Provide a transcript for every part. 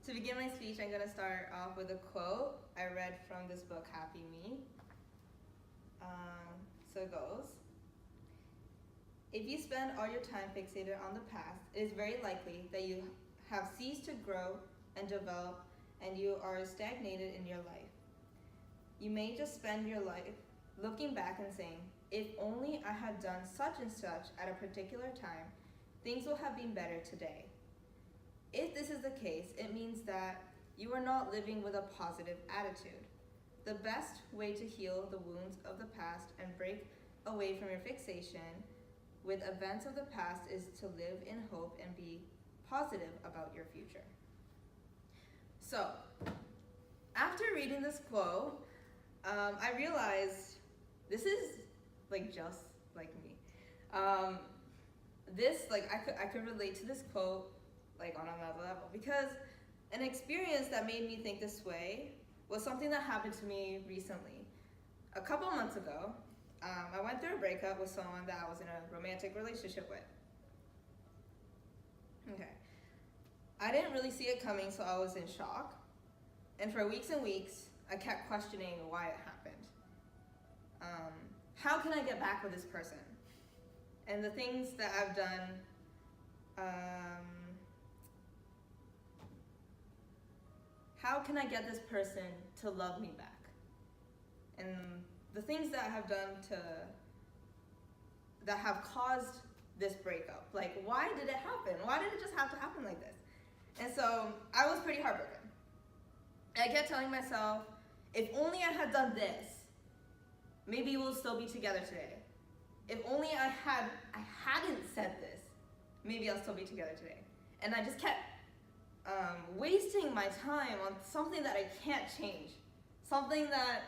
To begin my speech, I'm going to start off with a quote I read from this book, Happy Me. So it goes, if you spend all your time fixated on the past, it is very likely that you have ceased to grow and develop and you are stagnated in your life. You may just spend your life looking back and saying, if only I had done such and such at a particular time, things would have been better today. If this is the case, it means that you are not living with a positive attitude. The best way to heal the wounds of the past and break away from your fixation with events of the past is to live in hope and be positive about your future. So, after reading this quote, I realized this is just like me. I could relate to this quote on another level, because an experience that made me think this way was something that happened to me recently. A couple months ago, I went through a breakup with someone that I was in a romantic relationship with. Okay. I didn't really see it coming, so I was in shock. And for weeks and weeks, I kept questioning why it happened. How can I get back with this person? And the things that I've done, how can I get this person to love me back? And the things that I have done that have caused this breakup, why did it happen? Why did it just have to happen like this? And so I was pretty heartbroken. I kept telling myself, if only I had done this, maybe we'll still be together today. If only I hadn't said this, maybe I'll still be together today. And I just kept wasting my time on something that I can't change. Something that,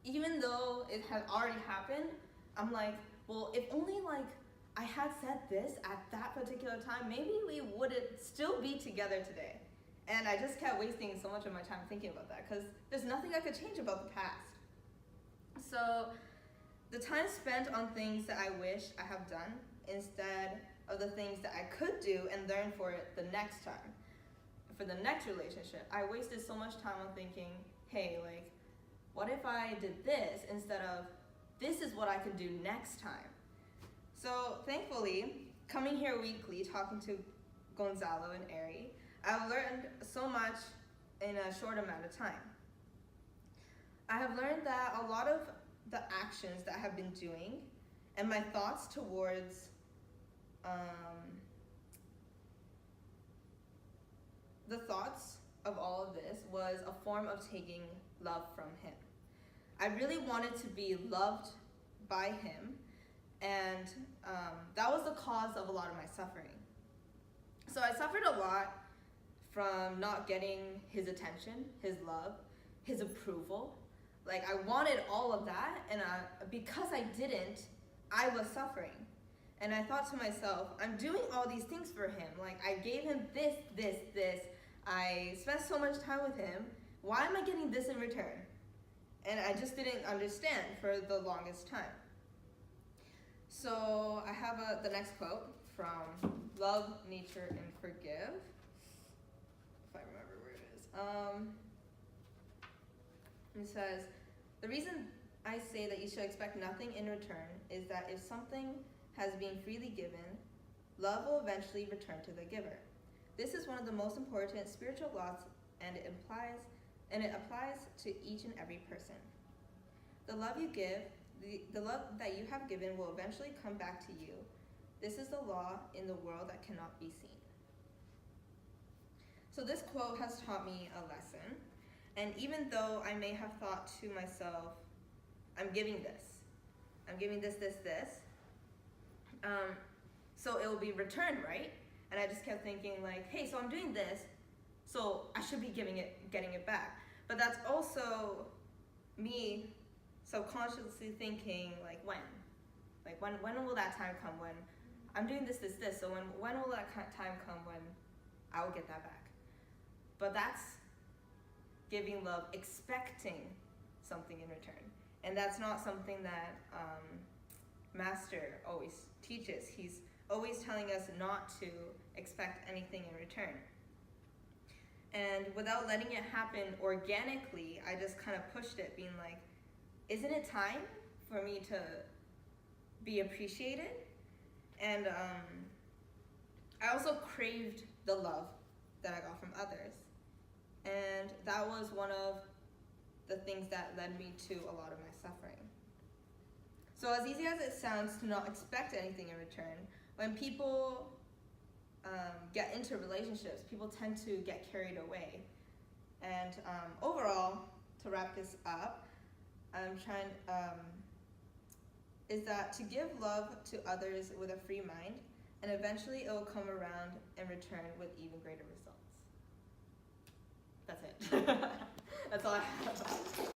even though it had already happened, I'm like, well, if only I had said this at that particular time, maybe we wouldn't still be together today. And I just kept wasting so much of my time thinking about that, because there's nothing I could change about the past. So the time spent on things that I wish I have done instead of the things that I could do and learn for it the next time, for the next relationship, I wasted so much time on thinking, hey, what if I did this instead of this is what I could do next time? So thankfully, coming here weekly, talking to Gonzalo and Ari, I've learned so much in a short amount of time. I have learned that a lot of the actions that I have been doing and my thoughts towards the thoughts of all of this was a form of taking love from him. I really wanted to be loved by him, and that was the cause of a lot of my suffering. So I suffered a lot from not getting his attention, his love, his approval. I wanted all of that, and because I didn't, I was suffering. And I thought to myself, I'm doing all these things for him. I gave him this. I spent so much time with him. Why am I getting this in return? And I just didn't understand for the longest time. So I have the next quote from Love, Nature, and Forgive. If I remember where it is. It says, the reason I say that you should expect nothing in return is that if something has been freely given, love will eventually return to the giver. This is one of the most important spiritual laws, and it applies to each and every person. The love you give, the love that you have given will eventually come back to you. This is the law in the world that cannot be seen. So this quote has taught me a lesson. And even though I may have thought to myself, I'm giving this, so it will be returned, right? And I just kept thinking hey, so I'm doing this, so I should be getting it back. But that's also me subconsciously thinking when? When will that time come when I'm doing this, so when will that time come when I will get that back? But that's giving love, expecting something in return. And that's not something that Master always teaches. He's always telling us not to expect anything in return. And without letting it happen organically, I just kind of pushed it, being like, isn't it time for me to be appreciated? And I also craved the love that I got from others. And that was one of the things that led me to a lot of my suffering. So as easy as it sounds to not expect anything in return, when people get into relationships, people tend to get carried away. And overall, to wrap this up, is that to give love to others with a free mind, and eventually it will come around in return with even greater results. That's it. That's all I have.